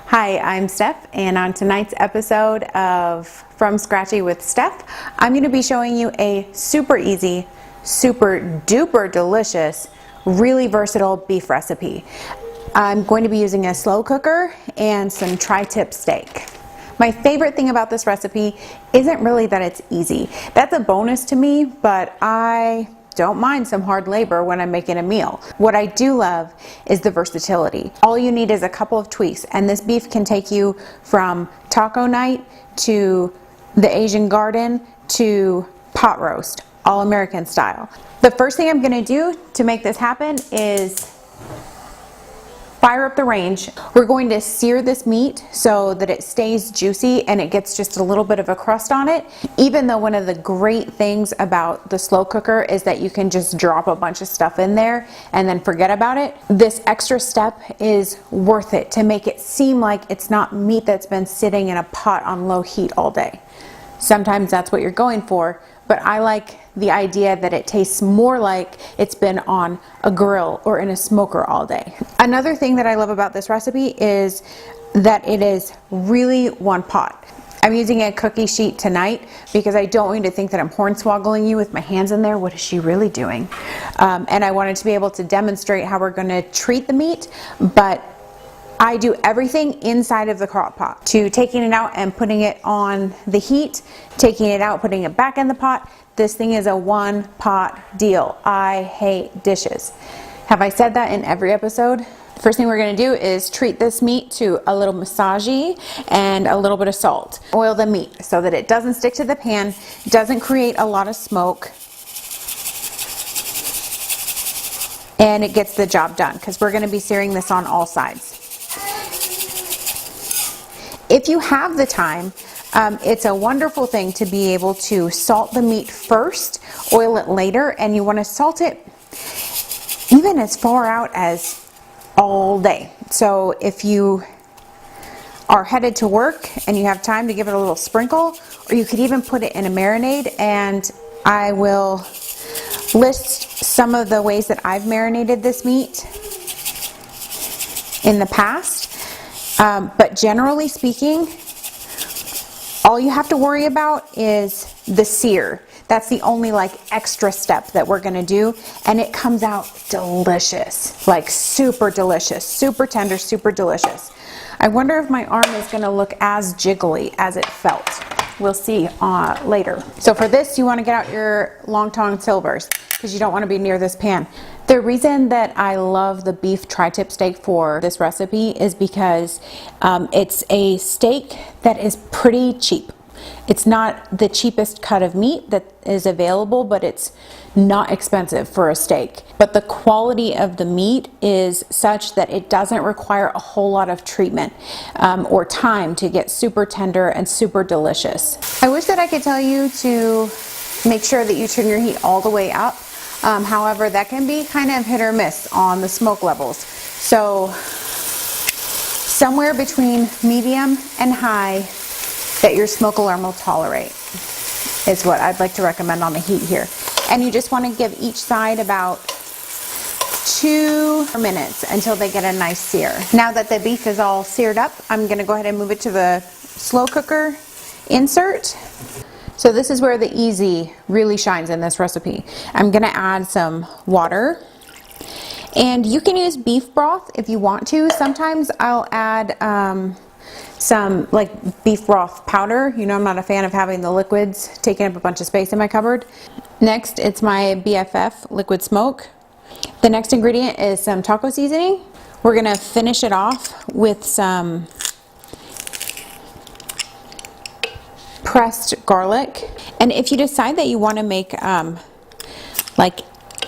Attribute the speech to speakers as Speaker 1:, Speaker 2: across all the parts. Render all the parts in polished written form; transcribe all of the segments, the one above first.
Speaker 1: Hi, I'm Steph, and on tonight's episode of From Scratchee with Steph, I'm going to be showing you a super easy, super duper delicious, really versatile beef recipe. I'm going to be using a slow cooker and some tri-tip steak. My favorite thing about this recipe isn't really that it's easy. That's a bonus to me, but I don't mind some hard labor when I'm making a meal. What I do love is the versatility. All you need is a couple of tweaks, and this beef can take you from taco night to the Asian garden to pot roast, all American style. The first thing I'm gonna do to make this happen is fire up the range. We're going to sear this meat so that it stays juicy and it gets just a little bit of a crust on it. Even though one of the great things about the slow cooker is that you can just drop a bunch of stuff in there and then forget about it, this extra step is worth it to make it seem like it's not meat that's been sitting in a pot on low heat all day. Sometimes that's what you're going for, but I like the idea that it tastes more like it's been on a grill or in a smoker all day. Another thing that I love about this recipe is that it is really one pot. I'm using a cookie sheet tonight because I don't want you to think that I'm hornswoggling you with my hands in there. What is she really doing? And I wanted to be able to demonstrate how we're going to treat the meat, but I do everything inside of the crock pot, to taking it out and putting it on the heat, taking it out, putting it back in the pot. This thing is a one pot deal. I hate dishes. Have I said that in every episode? First thing we're going to do is treat this meat to a little massagey and a little bit of salt. Oil the meat so that it doesn't stick to the pan, doesn't create a lot of smoke, and it gets the job done because we're going to be searing this on all sides. If you have the time, it's a wonderful thing to be able to salt the meat first, oil it later, and you want to salt it even as far out as all day. So if you are headed to work and you have time to give it a little sprinkle, or you could even put it in a marinade, and I will list some of the ways that I've marinated this meat in the past. But generally speaking, all you have to worry about is the sear. That's the only like extra step that we're gonna do, and it comes out delicious, like super delicious, super tender, super delicious. I wonder if my arm is gonna look as jiggly as it felt. We'll see later. So for this, you wanna get out your long tong silvers because you don't wanna be near this pan. The reason that I love the beef tri-tip steak for this recipe is because it's a steak that is pretty cheap. It's not the cheapest cut of meat that is available, but it's not expensive for a steak. But the quality of the meat is such that it doesn't require a whole lot of treatment or time to get super tender and super delicious. I wish that I could tell you to make sure that you turn your heat all the way up. However, that can be kind of hit or miss on the smoke levels. So somewhere between medium and high that your smoke alarm will tolerate is what I'd like to recommend on the heat here. And you just want to give each side about 2 minutes until they get a nice sear. Now that the beef is all seared up, I'm going to go ahead and move it to the slow cooker insert. So this is where the easy really shines in this recipe. I'm going to add some water, and you can use beef broth if you want to. Sometimes I'll add some like beef broth powder. You know, I'm not a fan of having the liquids taking up a bunch of space in my cupboard. Next, it's my BFF liquid smoke. The next ingredient is some taco seasoning. We're gonna finish it off with some pressed garlic. And if you decide that you want to make like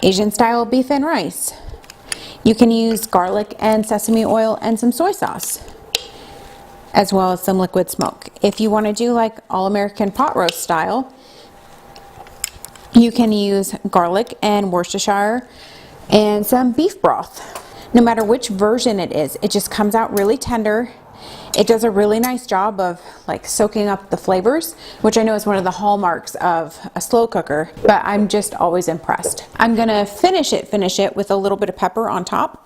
Speaker 1: Asian style beef and rice, you can use garlic and sesame oil and some soy sauce, as well as some liquid smoke. If you want to do like all American pot roast style, you can use garlic and Worcestershire and some beef broth. No matter which version it is, it just comes out really tender It does a really nice job of like soaking up the flavors, which I know is one of the hallmarks of a slow cooker, but I'm just always impressed. I'm gonna finish it with a little bit of pepper on top.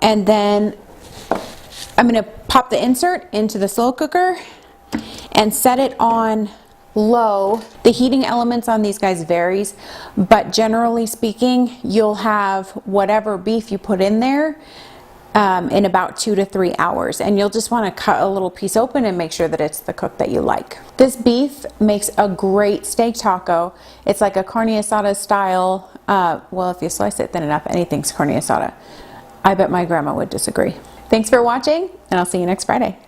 Speaker 1: And then I'm gonna pop the insert into the slow cooker and set it on low. The heating elements on these guys varies, but generally speaking, you'll have whatever beef you put in there in about 2 to 3 hours, and you'll just want to cut a little piece open and make sure that it's the cook that you like. This beef makes a great steak taco. It's like a carne asada style. Well, if you slice it thin enough, anything's carne asada. I bet my grandma would disagree. Thanks for watching, and I'll see you next Friday.